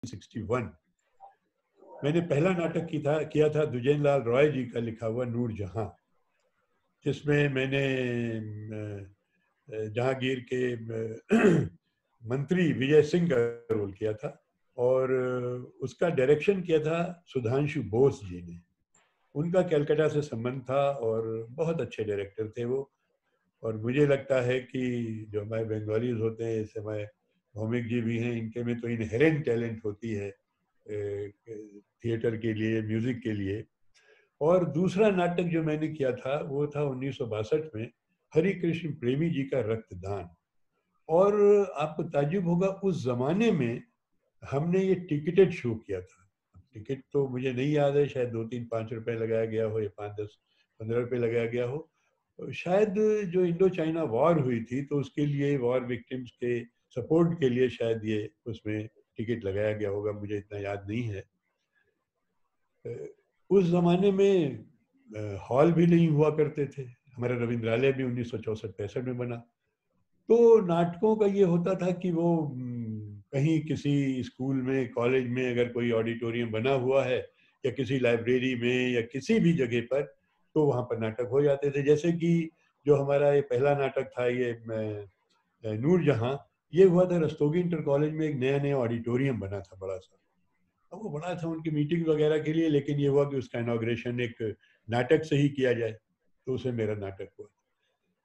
1961 मैंने पहला नाटक किया था दुजेन लाल रॉय जी का लिखा हुआ नूर जहां, जिसमें मैंने जहांगीर के मंत्री विजय सिंह का रोल किया था और उसका डायरेक्शन किया था सुधांशु बोस जी ने। उनका कलकत्ता से संबंध था और बहुत अच्छे डायरेक्टर थे वो। और मुझे लगता है कि जो हमारे बंगालीज होते हैं, जैसे हमारे भौमिक जी भी हैं, इनके में तो इनहेरेंट टैलेंट होती है थिएटर के लिए, म्यूजिक के लिए। और दूसरा नाटक जो मैंने किया था वो था 1962 में हरि कृष्ण प्रेमी जी का रक्तदान। और आपको ताज्जुब होगा, उस जमाने में हमने ये टिकटेड शो किया था। टिकट तो मुझे नहीं याद है, शायद 2-3-5 रुपए लगाया गया हो या 5-10-15 रुपए लगाया गया हो। शायद जो इंडो चाइना वॉर हुई थी तो उसके लिए, वॉर विक्टिम्स के सपोर्ट के लिए शायद ये उसमें टिकट लगाया गया होगा, मुझे इतना याद नहीं है। उस जमाने में हॉल भी नहीं हुआ करते थे। हमारा रविंद्रालय भी 1964-65 में बना। तो नाटकों का ये होता था कि वो कहीं किसी स्कूल में, कॉलेज में अगर कोई ऑडिटोरियम बना हुआ है या किसी लाइब्रेरी में या किसी भी जगह पर, तो वहाँ पर नाटक हो जाते थे। जैसे कि जो हमारा ये पहला नाटक था ये नूर जहां, ये हुआ था रस्तोगी इंटर कॉलेज में। एक नया नया ऑडिटोरियम बना था बड़ा सा, अब वो बड़ा था उनकी मीटिंग वगैरह के लिए, लेकिन ये हुआ कि उसका इनॉग्रेशन एक नाटक से ही किया जाए, तो उसे मेरा नाटक हुआ।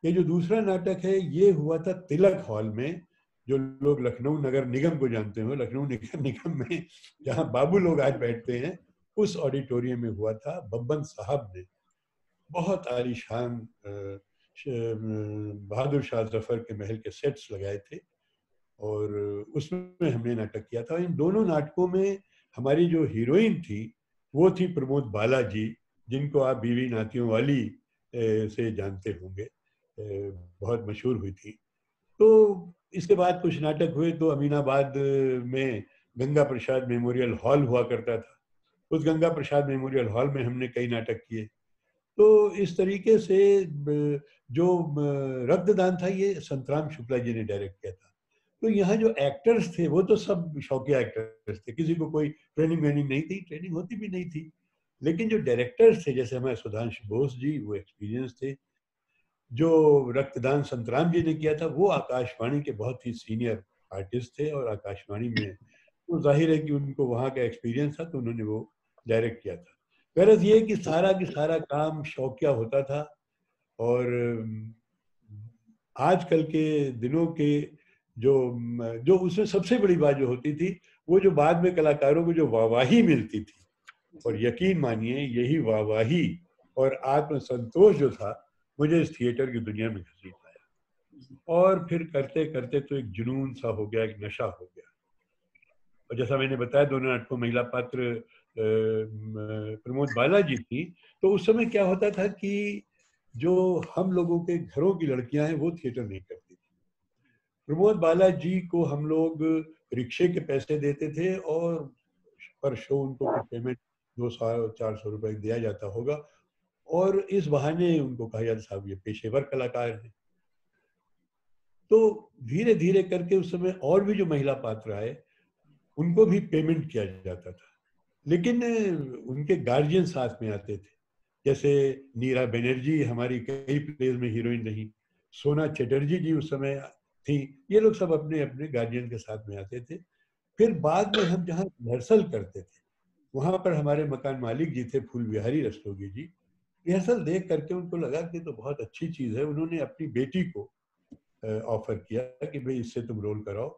ये जो दूसरा नाटक है ये हुआ था तिलक हॉल में। जो लोग लखनऊ नगर निगम को जानते हो, लखनऊ नगर निगम में जहाँ बाबू लोग आज बैठते हैं, उस ऑडिटोरियम में हुआ था। बब्बन साहब ने बहुत आलीशान बहादुर शाह जफर के महल के सेट्स लगाए थे और उसमें हमने नाटक किया था। इन दोनों नाटकों में हमारी जो हीरोइन थी वो थी प्रमोद बाला जी, जिनको आप बीवी नातियों वाली से जानते होंगे, बहुत मशहूर हुई थी। तो इसके बाद कुछ नाटक हुए तो अमीनाबाद में गंगा प्रसाद मेमोरियल हॉल हुआ करता था। उस गंगा प्रसाद मेमोरियल हॉल में हमने कई नाटक किए। तो इस तरीके से जो रक्तदान था ये संतराम शुक्ला जी ने डायरेक्ट किया था। तो यहाँ जो एक्टर्स थे वो तो सब शौकिया एक्टर्स थे, किसी को कोई ट्रेनिंग वेनिंग नहीं थी, ट्रेनिंग होती भी नहीं थी। लेकिन जो डायरेक्टर्स थे जैसे हमारे सुधांशु बोस जी, वो एक्सपीरियंस थे। जो रक्तदान संतराम जी ने किया था वो आकाशवाणी के बहुत ही सीनियर आर्टिस्ट थे और आकाशवाणी में तो जाहिर है कि उनको वहाँ का एक्सपीरियंस था, तो उन्होंने वो डायरेक्ट किया था। गरज ये कि सारा की सारा काम शौकिया होता था। और आजकल के दिनों के जो जो उसमें सबसे बड़ी बात जो होती थी, वो जो बाद में कलाकारों को जो वाहवाही मिलती थी, और यकीन मानिए यही वाहवाही और आत्मसंतोष जो था, मुझे इस थिएटर की दुनिया में घसीट लाया। और फिर करते करते तो एक जुनून सा हो गया, एक नशा हो गया। और जैसा मैंने बताया दोनों नाटकों महिला पात्र प्रमोद बाला जी थी। तो उस समय क्या होता था कि जो हम लोगों के घरों की लड़कियां हैं वो थिएटर नहीं करती थी। प्रमोद बाला जी को हम लोग रिक्शे के पैसे देते थे और पर शो उनको कुछ पेमेंट 200-400 रुपए दिया जाता होगा, और इस बहाने उनको कहा जाता साहब ये पेशेवर कलाकार हैं। तो धीरे धीरे करके उस समय और भी जो महिला पात्र आए उनको भी पेमेंट किया जाता था, लेकिन उनके गार्जियन साथ में आते थे। जैसे नीरा बनर्जी हमारी कई प्लेज में हीरोइन रही, सोना चटर्जी जी उस समय थी, ये लोग सब अपने अपने गार्जियन के साथ में आते थे। फिर बाद में हम जहाँ रिहर्सल करते थे वहां पर हमारे मकान मालिक जी थे फूल बिहारी रस्तोगी जी। रिहर्सल देख करके उनको लगा कि तो बहुत अच्छी चीज है। उन्होंने अपनी बेटी को ऑफर किया कि भाई इससे तुम रोल कराओ।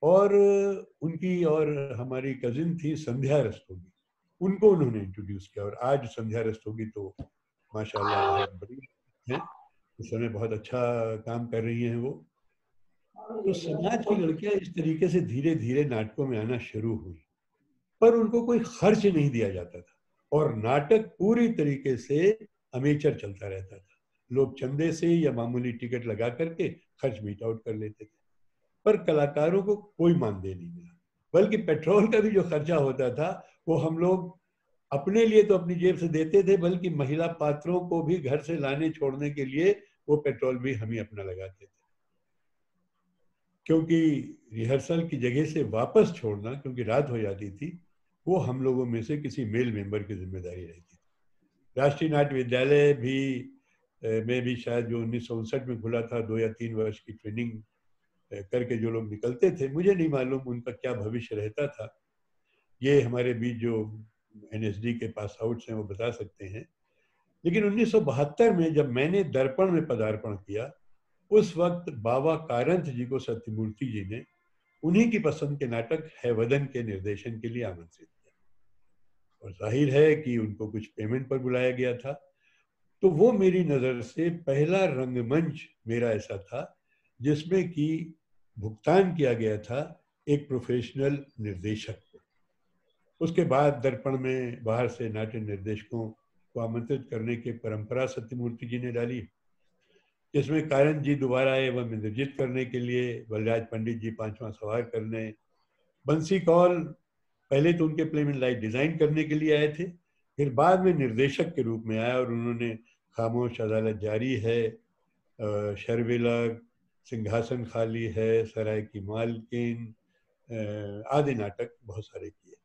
और उनकी और हमारी कजिन थी संध्या रस्तोगी, उनको उन्होंने इंट्रोड्यूस किया। और आज संध्या रस्तोगी तो माशाल्लाह बहुत बड़ी है, इस समय बहुत अच्छा काम कर रही हैं वो। तो समाज की लड़कियां इस तरीके से धीरे धीरे नाटकों में आना शुरू हुई, पर उनको कोई खर्च नहीं दिया जाता था और नाटक पूरी तरीके से अमेचर चलता रहता था। लोग चंदे से या मामूली टिकट लगा करके खर्च मीट आउट कर लेते थे, पर कलाकारों को कोई मानदेय नहीं मिला। बल्कि पेट्रोल का भी जो खर्चा होता था वो हम लोग अपने लिए तो अपनी जेब से देते थे, बल्कि महिला पात्रों को भी घर से लाने छोड़ने के लिए वो पेट्रोल भी हम ही अपना लगाते थे। क्योंकि रिहर्सल की जगह से वापस छोड़ना, क्योंकि रात हो जाती थी, वो हम लोगों में से किसी मेल मेंबर की जिम्मेदारी रहती थी। राष्ट्रीय नाट्य विद्यालय भी में भी शायद जो 1959 में खुला था, 2 या 3 वर्ष की ट्रेनिंग करके जो लोग निकलते थे, मुझे नहीं मालूम उनका क्या भविष्य रहता था। ये हमारे बीच जो एनएसडी के पास आउट्स हैं वो बता सकते हैं। लेकिन 1972 में जब मैंने दर्पण में पदार्पण किया, उस वक्त बाबा कारंथ जी को सत्यमूर्ति जी ने उन्हीं की पसंद के नाटक है वदन के निर्देशन के लिए आमंत्रित किया, और जाहिर है कि उनको कुछ पेमेंट पर बुलाया गया था। तो वो मेरी नज़र से पहला रंगमंच मेरा ऐसा था जिसमें कि भुगतान किया गया था एक प्रोफेशनल निर्देशक को। उसके बाद दर्पण में बाहर से नाट्य निर्देशकों को आमंत्रित करने की परंपरा सत्यमूर्ति जी ने डाली, जिसमें कारंथ जी दोबारा आए एवं इंद्रजीत करने के लिए, बलराज पंडित जी 5वां सवार करने, बंसी कौल पहले तो उनके प्ले में लाइट डिजाइन करने के लिए आए थे, फिर बाद में निर्देशक के रूप में आया और उन्होंने खामोश, अदालत जारी है, शर्विलक, सिंहासन खाली है, सराय की मालकिन आदि नाटक बहुत सारे किए।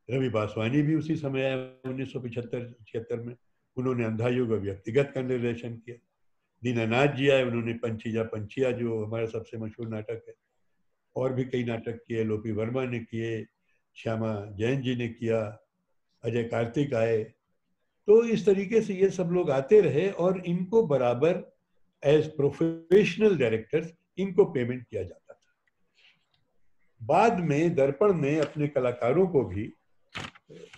रवि बासवानी भी उसी समय आए 1975-76 में, उन्होंने अंधा युग व्यक्तिगत का निर्देशन किया। दीनानाथ जी आए, उन्होंने पंचीजा पंचिया जो हमारा सबसे मशहूर नाटक है, और भी कई नाटक किए। लोपी वर्मा ने किए, श्यामा जैन जी ने किया, अजय कार्तिक आए। तो इस तरीके से ये सब लोग आते रहे और इनको बराबर एज प्रोफेशनल डायरेक्टर्स इनको पेमेंट किया जाता था। बाद में दर्पण ने अपने कलाकारों को भी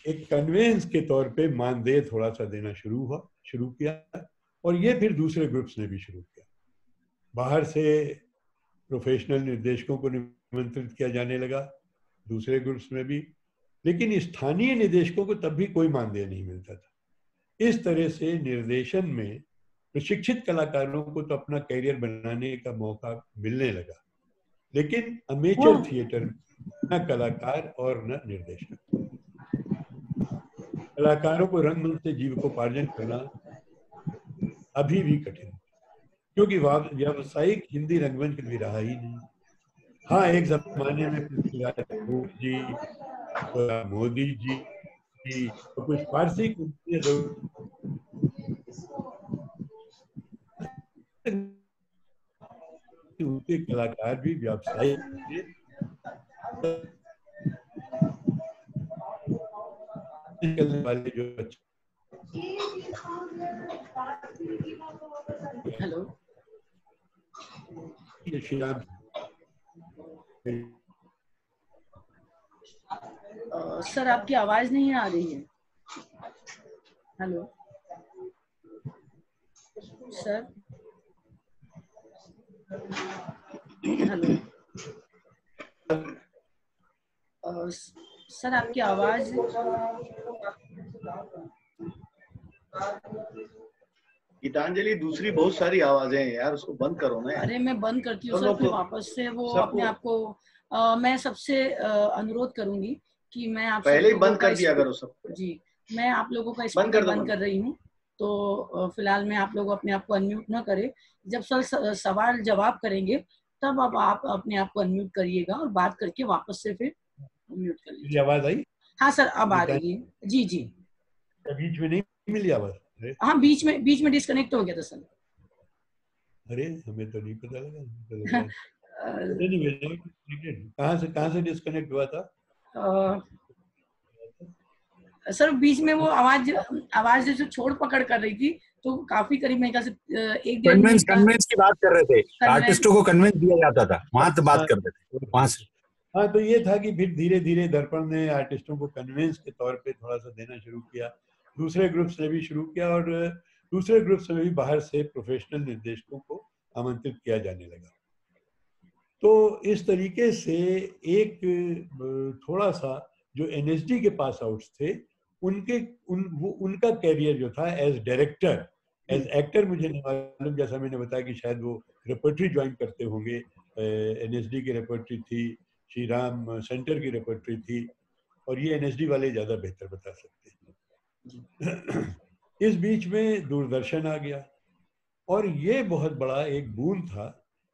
एक कन्वेंस के तौर पे मानदेय थोड़ा सा देना शुरू किया, और ये फिर दूसरे ग्रुप्स ने भी शुरू किया। बाहर से प्रोफेशनल निर्देशकों को निमंत्रित किया जाने लगा, दूसरे ग्रुप्स में भी, लेकिन स्थानीय निर्देशकों को तब भी कोई मानदेय नहीं मिलता था। इस तरह से निर्देशन में प्रशिक्षित कलाकारों को तो अपना करियर बनाने का मौका मिलने लगा, लेकिन अमेचर थिएटर में न कलाकार और न निर्देशक। कलाकारों को रंगमंच से जीविकोपार्जन करना अभी भी कठिन, क्योंकि व्यावसायिक हिंदी रंगमंच कभी रहा ही नहीं। हाँ, एक जमाने में पृथ्वीराज कपूर जी, मोदी जी तो कुछ फारसी उनके कलाकार भी व्यावसायिक निकलने वाले जो बच्चे। हेलो सर, आपकी आवाज नहीं आ रही है। हेलो सर, हेलो सर, आपकी आवाज। गीतांजलि, दूसरी बहुत सारी आवाजें हैं यार, उसको बंद करो ना। अरे मैं बंद करती हूँ सर, फिर वापस से वो अपने आप को मैं सबसे अनुरोध करूंगी कि मैं आप पहले ही बंद कर दिया करो सब। जी, मैं आप लोगों का स्पीकर बंद कर रही हूँ, तो फिलहाल में आप लोग अपने आप को अनम्यूट ना करें। जब सर सवाल जवाब करेंगे तब अब आप अपने आप को अनम्यूट करिएगा और बात करके वापस से फिर अनम्यूट कर लीजिए। आवाज आई? हाँ सर, अब आ रही है। जी जी, बीच में नहीं मिली आवाज? हाँ, बीच में डिस्कनेक्ट हो गया था सर। अरे हमें तो नहीं पता लगा। कहाँ से डिस्कनेक्ट हुआ था? सर बीच में वो आवाज जो छोड़ पकड़ कर रही थी, तो काफी करीब मेरे ख्याल से एक कन्वेंस की बात कर रहे थे, आर्टिस्टों को कन्वेंस दिया जाता था, वहां से बात करते थे वहां से। हाँ, तो ये था कि फिर धीरे धीरे दर्पण ने आर्टिस्टों को कन्वेंस के तौर पे थोड़ा सा देना शुरू किया, दूसरे ग्रुप्स ने भी शुरू किया, और दूसरे ग्रुप्स में भी बाहर से प्रोफेशनल निर्देशकों को आमंत्रित किया जाने लगा। तो इस तरीके से एक थोड़ा सा जो एनएसडी के पास आउट्स थे उनका कैरियर जो था एज डायरेक्टर, एज एक्टर मुझे नहीं मालूम, जैसा मैंने बताया कि शायद वो रेपर्टरी ज्वाइन करते होंगे। एनएसडी की रेपर्टरी थी, श्री राम सेंटर की रेपर्टरी थी, और ये एनएसडी वाले ज्यादा बेहतर बता सकते हैं। इस बीच में दूरदर्शन आ गया, और ये बहुत बड़ा एक बूंद था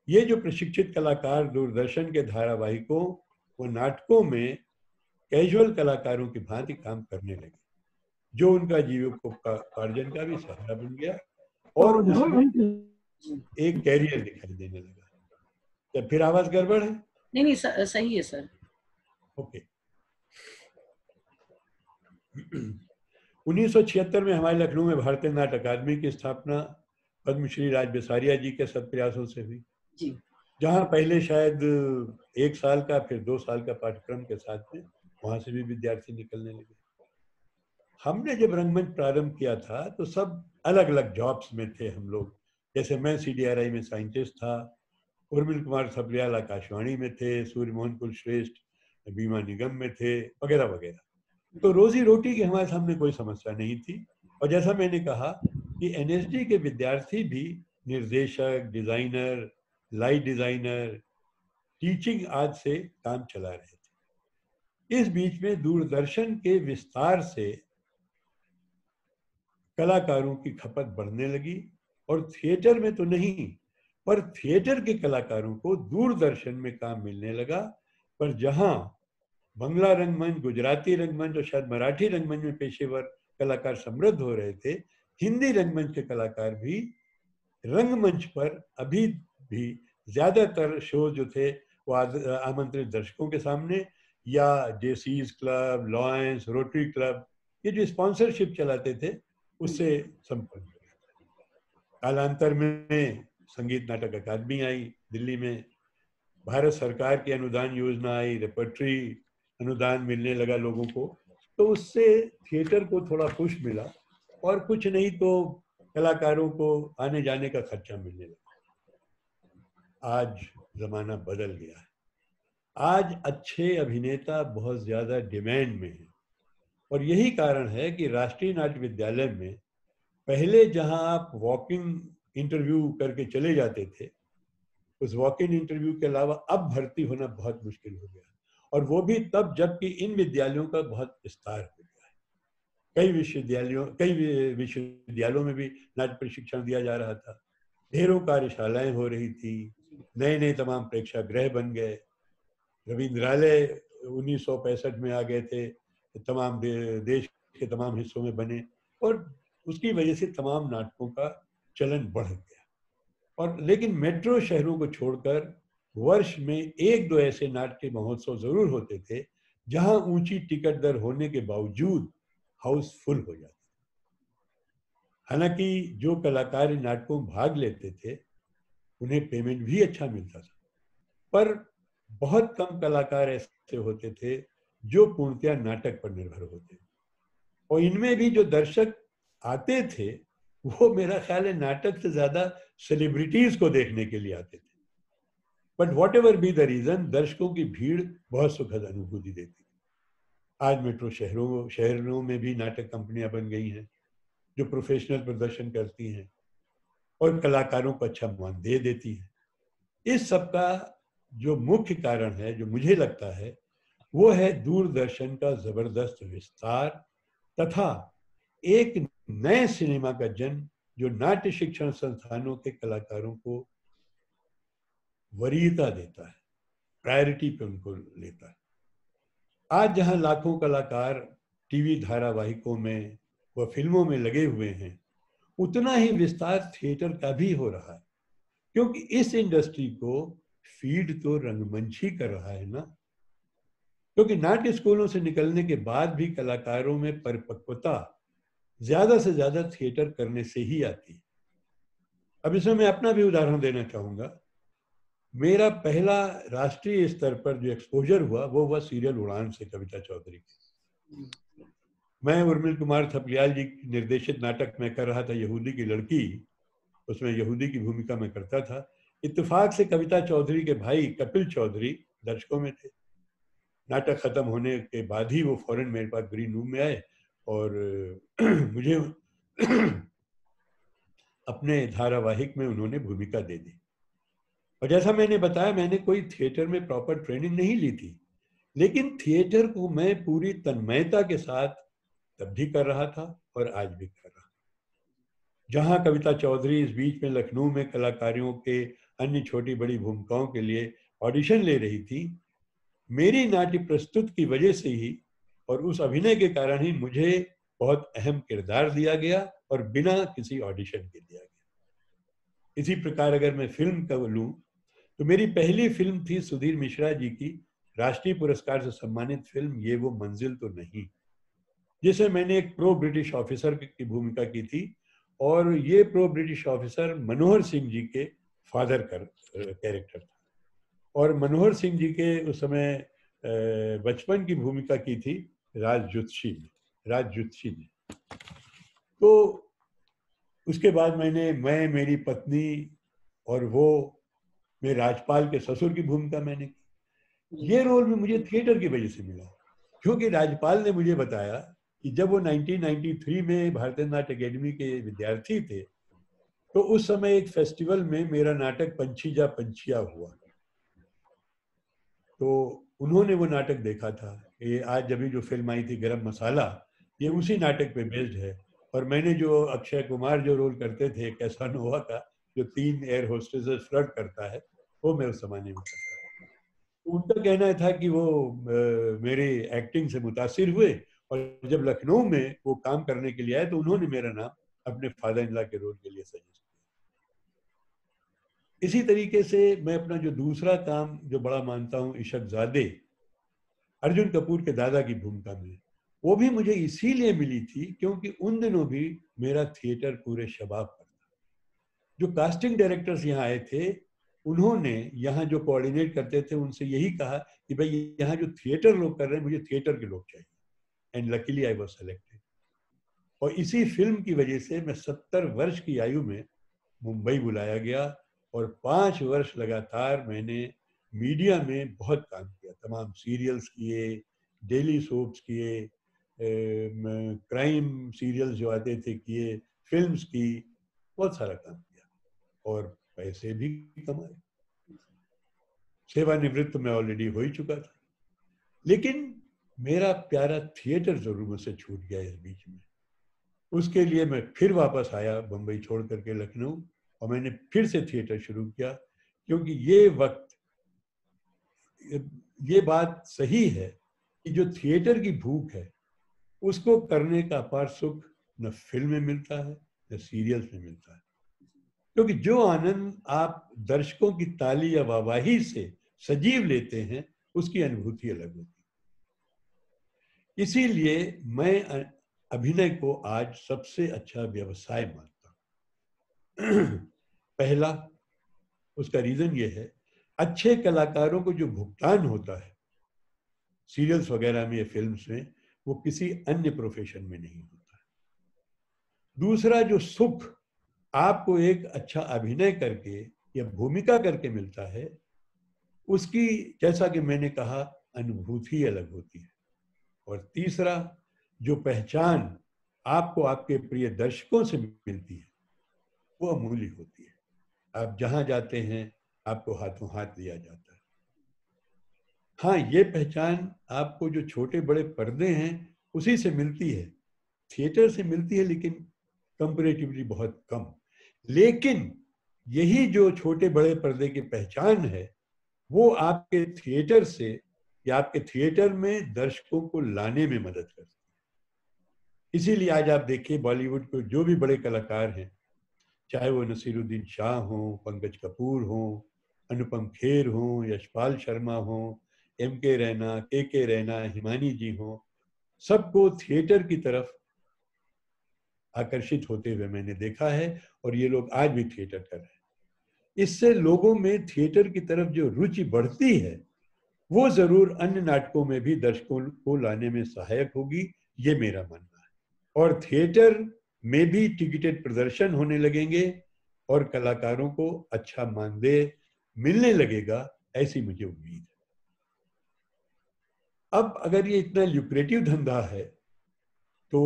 ये जो प्रशिक्षित कलाकार दूरदर्शन के धारावाहिकों व नाटकों में कैजुअल कलाकारों की भांति काम करने लगे, जो उनका जीविकोपार्जन का भी सहारा बन गया और उसमें एक कैरियर दिखाई देने लगा। क्या फिर आवाज गड़बड़ है? नहीं, सही है सर। ओके। 1976 में हमारे लखनऊ में भारतीय नाट्य अकादमी की स्थापना पद्मश्री राज बिसारिया जी के सत्प्रयासों से हुई, जहाँ पहले शायद 1 साल का फिर 2 साल का पाठ्यक्रम के साथ में वहां से भी विद्यार्थी निकलने लगे। हमने जब रंगमंच प्रारंभ किया था तो सब अलग अलग जॉब्स में थे हम लोग। जैसे मैं CDRI में साइंटिस्ट था, उर्मिल कुमार थपलियाल आकाशवाणी में थे, सूर्य मोहन कुलश्रेष्ठ बीमा निगम में थे, वगैरह वगैरह। तो रोजी रोटी की हमारे सामने कोई समस्या नहीं थी। और जैसा मैंने कहा कि NSD के विद्यार्थी भी निर्देशक, डिजाइनर, लाइट डिजाइनर, टीचिंग आदि से काम चला रहे थे। इस बीच में दूरदर्शन के विस्तार से कलाकारों की खपत बढ़ने लगी और थिएटर में तो नहीं पर थिएटर के कलाकारों को दूरदर्शन में काम मिलने लगा। पर जहां बंगला रंगमंच, गुजराती रंगमंच और शायद मराठी रंगमंच में पेशेवर कलाकार समृद्ध हो रहे थे, हिंदी रंगमंच के कलाकार भी रंगमंच पर अभी भी ज्यादातर शो जो थे वो आमंत्रित दर्शकों के सामने या JC's club, lions, rotary club, ये जो स्पॉन्सरशिप चलाते थे उससे संपन्न। कालांतर में संगीत नाटक अकादमी आई दिल्ली में, भारत सरकार की अनुदान योजना आई, रेपर्टरी अनुदान मिलने लगा लोगों को, तो उससे थिएटर को थोड़ा पुश मिला और कुछ नहीं तो कलाकारों को आने जाने का खर्चा मिलने लगा। आज जमाना बदल गया है। आज अच्छे अभिनेता बहुत ज्यादा डिमांड में हैं और यही कारण है कि राष्ट्रीय नाट्य विद्यालय में पहले जहां आप वॉकिंग इंटरव्यू करके चले जाते थे, उस वॉक-इन इंटरव्यू के अलावा अब भर्ती होना बहुत मुश्किल हो गया, और वो भी तब जबकि इन विद्यालयों का बहुत विस्तार हो गया है। कई विश्वविद्यालयों में भी नाट्य प्रशिक्षण दिया जा रहा था, ढेरों कार्यशालाएं हो रही थी, नए नए तमाम प्रेक्षागृह बन गए, रविंद्रालय 1965 में आ गए थे, तमाम देश के तमाम हिस्सों में बने और उसकी वजह से तमाम नाटकों का चलन बढ़ गया। और लेकिन मेट्रो शहरों को छोड़कर वर्ष में 1-2 ऐसे नाट्य महोत्सव जरूर होते थे जहां ऊंची टिकट दर होने के बावजूद हाउस फुल हो जाते। हालांकि जो कलाकार इन नाटकों में भाग लेते थे उन्हें पेमेंट भी अच्छा मिलता था, पर बहुत कम कलाकार ऐसे होते थे जो पूर्णतया नाटक पर निर्भर होते, और इनमें भी जो दर्शक आते थे वो मेरा ख्याल है नाटक से ज्यादा सेलिब्रिटीज को देखने के लिए आते थे। But whatever be the reason, दर्शकों की भीड़ बहुत सुखद अनुभूति देती थी। आज मेट्रो शहरों में भी नाटक कंपनियां बन गई हैं जो प्रोफेशनल प्रदर्शन करती हैं और कलाकारों को अच्छा मान दे देती हैं। इस सब का जो मुख्य कारण है, जो मुझे लगता है, वो है दूरदर्शन का जबरदस्त विस्तार तथा एक नए सिनेमा का जन्म जो नाट्य शिक्षण संस्थानों के कलाकारों को वरीयता देता है, प्रायोरिटी पे उनको लेता है। आज जहां लाखों कलाकार टीवी धारावाहिकों में व फिल्मों में लगे हुए हैं, उतना ही विस्तार थिएटर का भी हो रहा है, क्योंकि इस इंडस्ट्री को फीड तो रंगमंच ही कर रहा है ना। क्योंकि नाट्य स्कूलों से निकलने के बाद भी कलाकारों में परिपक्वता ज्यादा से ज्यादा थिएटर करने से ही आती है। अब इसमें मैं अपना भी उदाहरण देना चाहूंगा। मेरा पहला राष्ट्रीय स्तर पर जो एक्सपोजर हुआ वो हुआ सीरियल उड़ान से, कविता चौधरी के। मैं उर्मिल कुमार थपलियाल जी निर्देशित नाटक में कर रहा था यहूदी की लड़की, उसमें यहूदी की भूमिका में करता था। इत्तेफाक से कविता चौधरी के भाई कपिल चौधरी दर्शकों में थे। नाटक खत्म होने के बाद ही वो फौरन मेरे पास ग्रीन रूम में आए और मुझे अपने धारावाहिक में उन्होंने भूमिका दे दी। और जैसा मैंने बताया, मैंने कोई थिएटर में प्रॉपर ट्रेनिंग नहीं ली थी, लेकिन थिएटर को मैं पूरी तन्मयता के साथ तब भी कर रहा था और आज भी कर रहा हूं। जहां कविता चौधरी इस बीच में लखनऊ में कलाकारों के अन्य छोटी बड़ी भूमिकाओं के लिए ऑडिशन ले रही थी, मेरी नाट्य प्रस्तुत की वजह से ही और उस अभिनय के कारण ही मुझे बहुत अहम किरदार दिया गया और बिना किसी ऑडिशन के दिया गया। इसी प्रकार अगर मैं फिल्म का लूं तो मेरी पहली फिल्म थी सुधीर मिश्रा जी की राष्ट्रीय पुरस्कार से सम्मानित फिल्म ये वो मंजिल तो नहीं, जिसमें मैंने एक प्रो ब्रिटिश ऑफिसर की भूमिका की थी और ये pro British officer Manohar Singh ji के फादर का कैरेक्टर था। और मनोहर सिंह जी के उस समय बचपन की भूमिका की थी राजजुत्सी में। तो उसके बाद मैं मेरी पत्नी और वो मेरे राजपाल के ससुर की भूमिका मैंने की। ये रोल में मुझे थिएटर की वजह से मिला, क्योंकि राजपाल ने मुझे बताया कि जब वो 1993 में भारतीय नाट्य अकेडमी के विद्यार्थी थे तो उस समय एक फेस्टिवल में मेरा नाटक पंछी जा पंछिया हुआ, तो उन्होंने वो नाटक देखा था। ये आज जब जो फिल्म आई थी गरम मसाला, ये उसी नाटक पे बेस्ड है। और मैंने जो अक्षय कुमार जो रोल करते थे कैसानोवा का, जो 3 एयर होस्टेसेस फ्लर्ट करता है, वो मैं उस जमाने में करता था। उनका कहना था कि वो मेरे एक्टिंग से मुतासिर हुए और जब लखनऊ में वो काम करने के लिए आए तो उन्होंने मेरा नाम अपने फादर इन लॉ के रोल के लिए सजेस्ट किया। इसी तरीके से मैं अपना जो दूसरा काम जो बड़ा मानता हूँ, इशकजादे, अर्जुन कपूर के दादा की भूमिका में, वो भी मुझे इसीलिए मिली थी क्योंकि उन दिनों भी मेरा थिएटर पूरे शबाब पर था। जो कास्टिंग डायरेक्टर्स यहाँ आए थे, उन्होंने यहाँ जो कोऑर्डिनेट करते थे उनसे यही कहा कि भाई यहाँ जो थिएटर लोग कर रहे हैं, मुझे थिएटर के लोग चाहिए। And luckily I was selected. और इसी फिल्म की वजह से मैं 70 वर्ष की आयु में मुंबई बुलाया गया और 5 वर्ष लगातार मैंने मीडिया में बहुत काम किया। तमाम सीरियल्स किए, डेली सोप्स किए, क्राइम सीरियल्स जो आते थे किए, फिल्म्स की, बहुत सारा काम किया और पैसे भी कमाए। सेवानिवृत्त मैं ऑलरेडी हो ही चुका था, लेकिन मेरा प्यारा थिएटर जरूर मुझसे छूट गया इस बीच में। उसके लिए मैं फिर वापस आया बम्बई छोड़ करके लखनऊ और मैंने फिर से थिएटर शुरू किया, क्योंकि ये बात सही है कि जो थिएटर की भूख है उसको करने का अपार सुख न फिल्म में मिलता है न सीरियल्स में मिलता है, क्योंकि जो आनंद आप दर्शकों की ताली या वाहवाही से सजीव लेते हैं उसकी अनुभूति अलग होती है। इसीलिए मैं अभिनय को आज सबसे अच्छा व्यवसाय मानता हूं। पहला, उसका रीजन ये है, अच्छे कलाकारों को जो भुगतान होता है सीरियल्स वगैरह में या फिल्म्स में, वो किसी अन्य प्रोफेशन में नहीं होता है। दूसरा, जो सुख आपको एक अच्छा अभिनय करके या भूमिका करके मिलता है, उसकी, जैसा कि मैंने कहा, अनुभूति अलग होती है। और तीसरा, जो पहचान आपको आपके प्रिय दर्शकों से मिलती है वो अमूल्य होती है। आप जहां जाते हैं आपको हाथों हाथ लिया जाता है। हाँ, ये पहचान आपको जो छोटे बड़े पर्दे हैं उसी से मिलती है, थिएटर से मिलती है, लेकिन कंपैरेटिवली बहुत कम। लेकिन यही जो छोटे बड़े पर्दे की पहचान है वो आपके थिएटर से या आपके थिएटर में दर्शकों को लाने में मदद करती है। इसीलिए आज आप देखिए बॉलीवुड को जो भी बड़े कलाकार हैं, चाहे वो नसीरुद्दीन शाह हो, पंकज कपूर हो, अनुपम खेर हो, यशपाल शर्मा हो, M.K. रैना, K.K. रैना, हिमानी जी हो, सबको थिएटर की तरफ आकर्षित होते हुए मैंने देखा है और ये लोग आज भी थिएटर कर रहे हैं। इससे लोगों में थिएटर की तरफ जो रुचि बढ़ती है वो जरूर अन्य नाटकों में भी दर्शकों को लाने में सहायक होगी, ये मेरा मानना है। और थिएटर में भी टिकटेड प्रदर्शन होने लगेंगे और कलाकारों को अच्छा मानदेय मिलने लगेगा, ऐसी मुझे उम्मीद है। अब अगर ये इतना ल्यूक्रेटिव धंधा है तो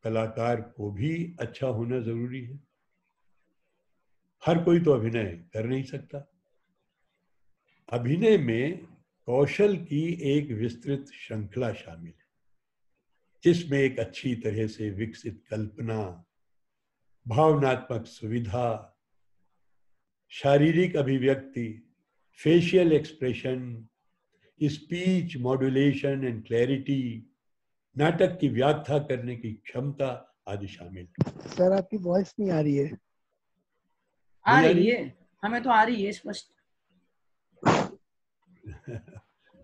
कलाकार को भी अच्छा होना जरूरी है। हर कोई तो अभिनय कर नहीं सकता। अभिनय में कौशल की एक विस्तृत श्रृंखला शामिल है, जिसमें एक अच्छी तरह से विकसित कल्पना, भावनात्मक सुविधा, शारीरिक अभिव्यक्ति, facial expression, speech modulation and clarity, नाटक की व्याख्या करने की क्षमता आदि शामिल। सर आपकी वॉइस नहीं आ रही है। आ रही है, हमें तो आ रही है स्पष्ट।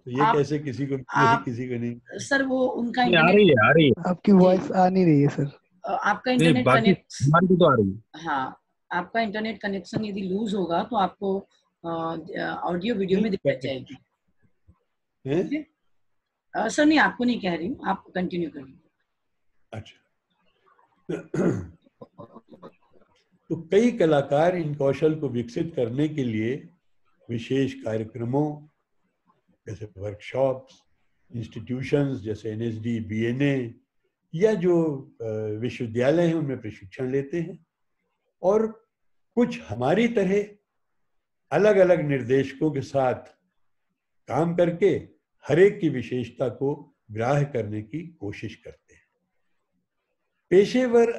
तो ये कैसे किसी को किसी को नहीं? सर वो उनका आ रही है आपकी वॉइस आ नहीं रही है सर। आपका इंटरनेट कनेक्शन तो आ रही है। हाँ, आपका इंटरनेट कनेक्शन यदि लूज होगा तो आपको ऑडियो वीडियो में दिक्कत जाएगी। सर नहीं, आपको नहीं कह रही हूँ, आप कंटिन्यू करिए। अच्छा। तो कई कलाकार इन कौशल को विकसित करने के लिए विशेष कार्यक्रमों जैसे वर्कशॉप्स, इंस्टीट्यूशंस जैसे एनएसडी, बीएनए या जो विश्वविद्यालय हैं उनमें प्रशिक्षण लेते हैं, और कुछ हमारी तरह अलग अलग निर्देशकों के साथ काम करके हर एक की विशेषता को ग्राह्य करने की कोशिश करते हैं। पेशेवर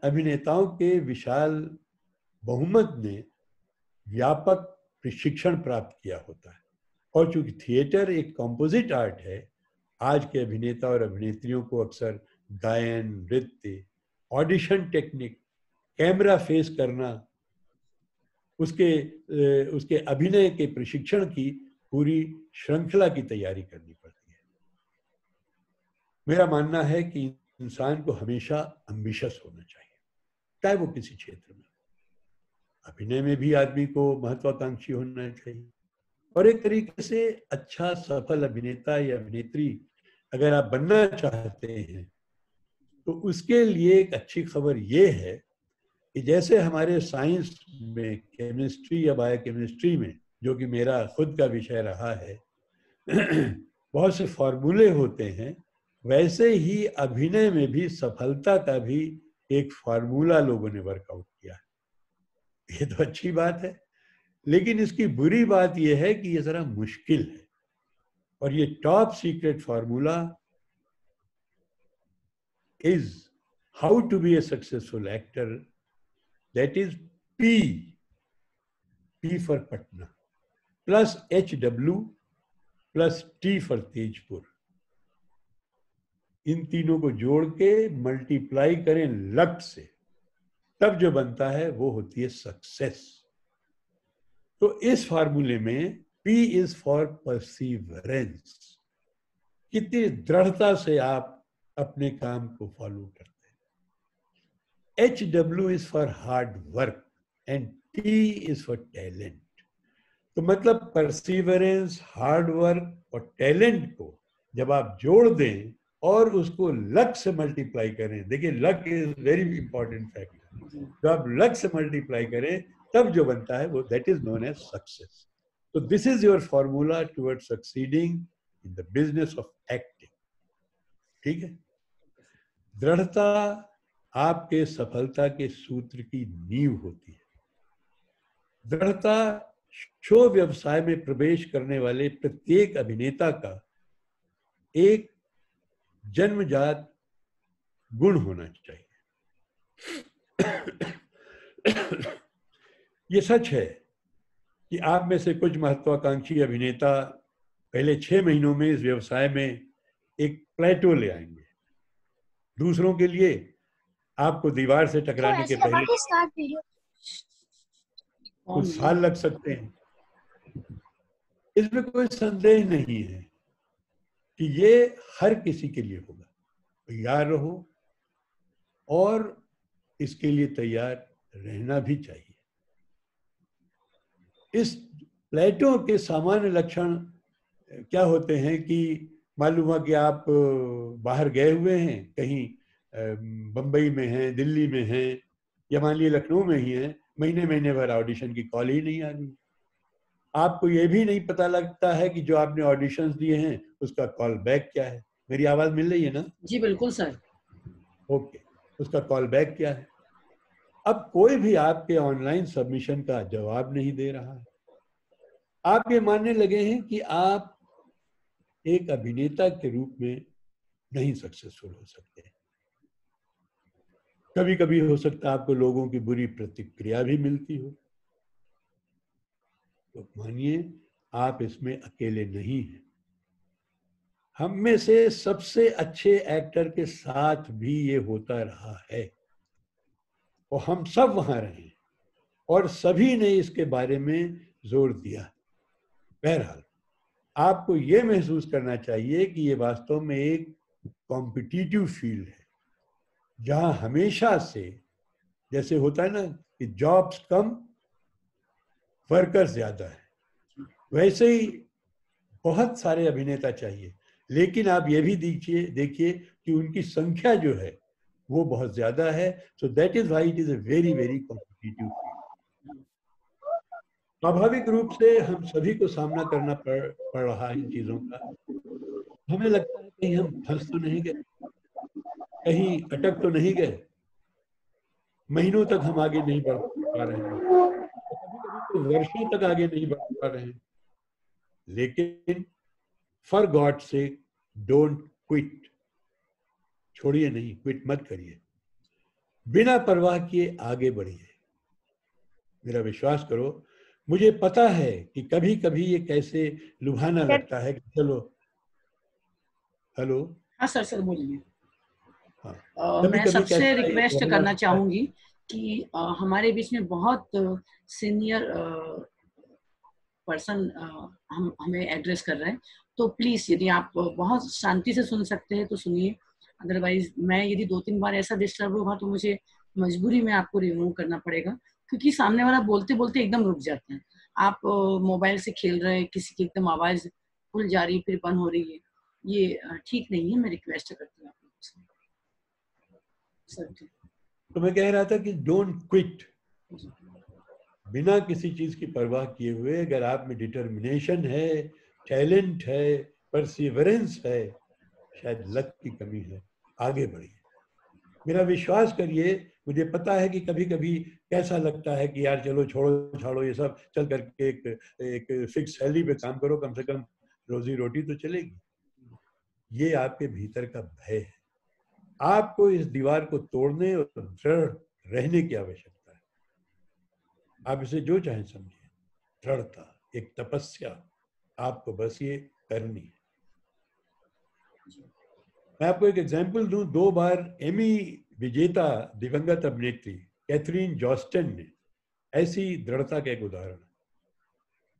अभिनेताओं के विशाल बहुमत ने व्यापक प्रशिक्षण प्राप्त किया होता है, और चूंकि थिएटर एक कंपोजिट आर्ट है, आज के अभिनेता और अभिनेत्रियों को अक्सर गायन, नृत्य, ऑडिशन टेक्निक, कैमरा फेस करना, उसके अभिनय के प्रशिक्षण की पूरी श्रृंखला की तैयारी करनी पड़ती है। मेरा मानना है कि इंसान को हमेशा एम्बिशियस होना चाहिए, चाहे वो किसी क्षेत्र में। अभिनय में भी आदमी को महत्वाकांक्षी होना चाहिए, और एक तरीके से अच्छा सफल अभिनेता या अभिनेत्री अगर आप बनना चाहते हैं तो उसके लिए एक अच्छी खबर ये है कि जैसे हमारे साइंस में केमिस्ट्री या बायोकेमिस्ट्री में, जो कि मेरा खुद का विषय रहा है, बहुत से फॉर्मूले होते हैं, वैसे ही अभिनय में भी सफलता का भी एक फार्मूला लोगों ने वर्कआउट किया है। ये तो अच्छी बात है, लेकिन इसकी बुरी बात यह है कि ये जरा मुश्किल है, और ये top secret formula is how to be a successful actor, that is P for Patna plus HW plus T for Tezpur. इन तीनों को जोड़ के मल्टीप्लाई करें लक से, तब जो बनता है वो होती है सक्सेस। तो इस फार्मूले में P is for perseverance, कितनी दृढ़ता से आप अपने काम को फॉलो करते हैं। HW is for hard work and T is for talent। तो मतलब परसिवरेंस, हार्ड वर्क और टैलेंट को जब आप जोड़ दें और उसको लक से मल्टीप्लाई करें, देखिए luck is very important factor, जब आप लक से मल्टीप्लाई करें तब जो बनता है वो that is known as success. तो this is your formula toward succeeding in the business of acting. ठीक है, दृढ़ता आपके सफलता के सूत्र की नींव होती है। दृढ़ता शो व्यवसाय में प्रवेश करने वाले प्रत्येक अभिनेता का एक जन्मजात गुण होना चाहिए। ये सच है कि आप में से कुछ महत्वाकांक्षी अभिनेता पहले 6 महीनों में इस व्यवसाय में एक प्लेटो ले आएंगे। दूसरों के लिए आपको दीवार से टकराने के पहले कुछ साल लग सकते हैं। इसमें कोई संदेह नहीं है कि ये हर किसी के लिए होगा। तैयार रहो और इसके लिए तैयार रहना भी चाहिए। इस प्लेटो के सामान्य लक्षण क्या होते हैं कि मालूम हुआ कि आप बाहर गए हुए हैं, कहीं बंबई में हैं, दिल्ली में हैं, या मान लीजिए लखनऊ में ही हैं, महीने महीने भर ऑडिशन की कॉल ही नहीं आ रही। आपको ये भी नहीं पता लगता है कि जो आपने ऑडिशंस दिए हैं उसका कॉल बैक क्या है। मेरी आवाज मिल रही है ना? जी बिल्कुल सर। ओके, उसका कॉल बैक क्या है। अब कोई भी आपके ऑनलाइन सबमिशन का जवाब नहीं दे रहा है। आप ये मानने लगे हैं कि आप एक अभिनेता के रूप में नहीं सक्सेसफुल हो सकते। कभी कभी हो सकता है आपको लोगों की बुरी प्रतिक्रिया भी मिलती हो, तो मानिए आप इसमें अकेले नहीं हैं। हम में से सबसे अच्छे एक्टर के साथ भी ये होता रहा है और हम सब वहां रहे और सभी ने इसके बारे में जोर दिया। बहरहाल आपको ये महसूस करना चाहिए कि ये वास्तव में एक कॉम्पिटिटिव फील्ड है, जहां हमेशा से जैसे होता है ना कि जॉब्स कम वर्कर्स ज्यादा है, वैसे ही बहुत सारे अभिनेता चाहिए, लेकिन आप ये भी देखिए कि उनकी संख्या जो है वो बहुत ज्यादा है। So that is why it is a very very competitive field. स्वाभाविक रूप से हम सभी को सामना करना पड़ रहा है इन चीजों का। हमें लगता है कहीं हम फंस तो नहीं गए, कहीं अटक तो नहीं गए, महीनों तक हम आगे नहीं बढ़ पा रहे हैं, कभी कभी तो वर्षों तक आगे नहीं बढ़ पा रहे हैं। लेकिन फॉर गॉड से डोंट क्विट, छोड़िए नहीं, क्विट मत करिए, बिना परवाह किए आगे बढ़िए। मेरा विश्वास करो, मुझे पता है कि कभी कभी ये कैसे लुभाना लगता है कि चलो। हेलो। हाँ सर, सर बोलिए। हाँ, मैं सबसे रिक्वेस्ट करना चाहूंगी कि हमारे बीच में बहुत सीनियर पर्सन हमें एड्रेस कर रहे हैं, तो प्लीज यदि आप बहुत शांति से सुन सकते हैं तो सुनिए, अदरवाइज मैं यदि 2-3 बार ऐसा डिस्टर्ब होगा तो मुझे मजबूरी में आपको रिमूव करना पड़ेगा, क्योंकि सामने वाला बोलते बोलते एकदम रुक जाते हैं। आप मोबाइल से खेल रहे हैं, किसी की एकदम आवाज खुल जा रही फिर बंद हो रही है, ये ठीक नहीं है। मैं रिक्वेस्ट करती हूँ आप लोगों से। तो मैं कह रहा था कि डोंट क्विट, बिना किसी चीज की परवाह किए हुए अगर आप में डिटर्मिनेशन है, टैलेंट है, परसिवरेंस है, शायद लक की कमी है, आगे बढ़िए। मेरा विश्वास करिए, मुझे पता है कि कभी कभी कैसा लगता है कि यार चलो छोड़ो छाड़ो ये सब, चल करके एक फिक्स सैलरी पे काम करो, कम से कम रोजी रोटी तो चलेगी। ये आपके भीतर का भय है। आपको इस दीवार को तोड़ने और दृढ़ रहने की आवश्यकता है। आप इसे जो चाहें समझिए, दृढ़ता, एक तपस्या, आपको बस ये करनी है। मैं आपको एक एग्जाम्पल दूं, 2 बार एमी विजेता दिवंगत अभिनेत्री कैथरीन जॉस्टन ने ऐसी दृढ़ता का एक उदाहरण।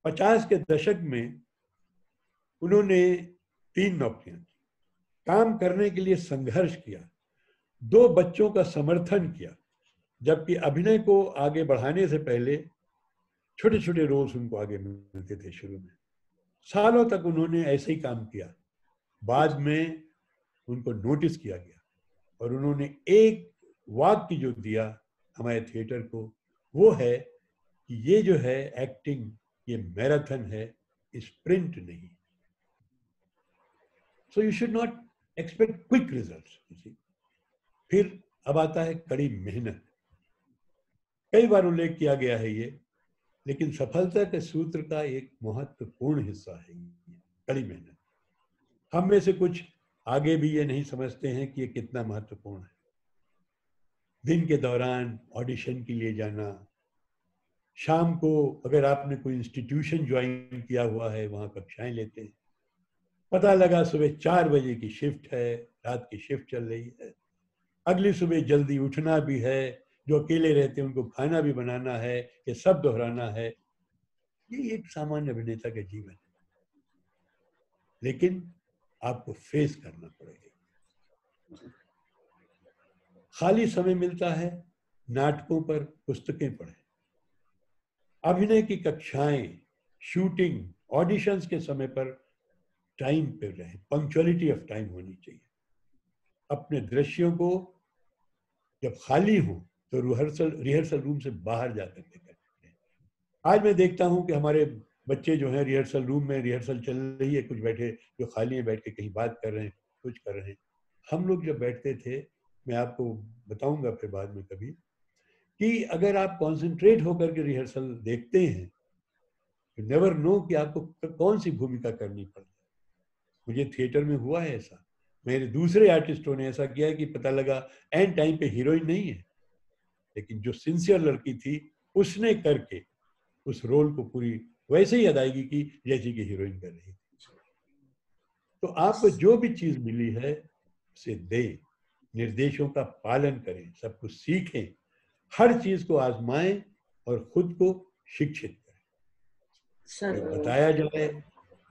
50 के दशक में उन्होंने 3 नौकरियां की, काम करने के लिए संघर्ष किया, 2 बच्चों का समर्थन किया, जबकि अभिनय को आगे बढ़ाने से पहले छोटे छोटे रोल्स उनको आगे मिलते थे। शुरू में सालों तक उन्होंने ऐसे ही काम किया, बाद में उनको नोटिस किया गया और उन्होंने एक वाक्य जो दिया हमारे थिएटर को, वो है कि ये जो है एक्टिंग, ये मैराथन है, स्प्रिंट नहीं। So you should not expect quick results. फिर अब आता है कड़ी मेहनत। कई बार उल्लेख किया गया है ये, लेकिन सफलता के सूत्र का एक महत्वपूर्ण हिस्सा है ये कड़ी मेहनत। हम में से कुछ आगे भी ये नहीं समझते हैं कि ये कितना महत्वपूर्ण है। दिन के दौरान ऑडिशन के लिए जाना, शाम को अगर आपने कोई इंस्टीट्यूशन ज्वाइन किया हुआ है वहां कक्षाएं लेते हैं, पता लगा सुबह 4 बजे की शिफ्ट है, रात की शिफ्ट चल रही है, अगली सुबह जल्दी उठना भी है, जो अकेले रहते हैं उनको खाना भी बनाना है, ये सब दोहराना है। ये एक सामान्य अभिनेता का जीवन है, लेकिन आपको फेस करना पड़ेगा। खाली समय मिलता है, नाटकों पर पुस्तकें पढ़ें, अभिनय की कक्षाएं, शूटिंग, ऑडिशंस के समय पर टाइम पर रहें, पंक्चुअलिटी ऑफ टाइम होनी चाहिए। अपने दृश्यों को जब खाली हो तो रिहर्सल रूम से बाहर जाकर के करते हैं। आज मैं देखता हूं कि हमारे बच्चे जो हैं रिहर्सल रूम में, रिहर्सल चल रही है, कुछ बैठे जो खाली है बैठ के कहीं बात कर रहे हैं, कुछ कर रहे हैं। हम लोग जब बैठते थे, मैं आपको बताऊंगा फिर बाद में कभी, कि अगर आप कॉन्सेंट्रेट होकर के रिहर्सल देखते हैं, यू नेवर नो कि आपको कौन सी भूमिका करनी पड़ती है। मुझे थिएटर में हुआ है ऐसा, मेरे दूसरे आर्टिस्टों ने ऐसा किया कि पता लगा एंड टाइम पे हीरोइन नहीं है, लेकिन जो सिंसियर लड़की थी उसने करके उस रोल को पूरी वैसे ही अदायगी की जैसी कि हीरोइन कर रही थी। तो आपको जो भी चीज मिली है उसे दे, निर्देशों का पालन करें, सब कुछ सीखें, हर चीज को आजमाएं और खुद को शिक्षित करें। सर जो बताया जाए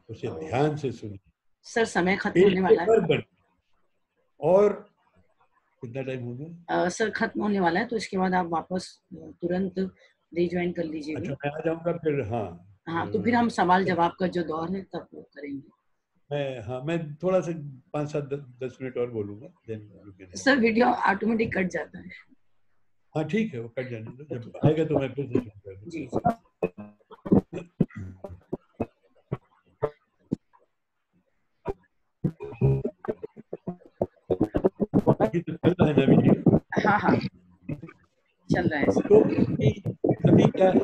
उसे ध्यान से सुनिए। सर समय खत्म होने वाला है। और कितना टाइम हो गया? सर खत्म होने वाला है, तो इसके बाद आप वापस तुरंत रिज्वाइन कर लीजिएगा। अच्छा, मैं आ जाऊंगा फिर। हाँ हाँ, तो फिर हम सवाल जवाब का जो दौर है तब वो करेंगे। मैं थोड़ा सा 5-7-10 मिनट और बोलूंगा। सर वीडियो ऑटोमेटिक कट जाता है। हाँ ठीक है, वो कट जाने दो, जब आएगा तो मैं फिर से शुरू कर दूंगा। जी बाकी तो चल रहा है ना वीडियो? हाँ हाँ चल रहा है। तो अभी क्या है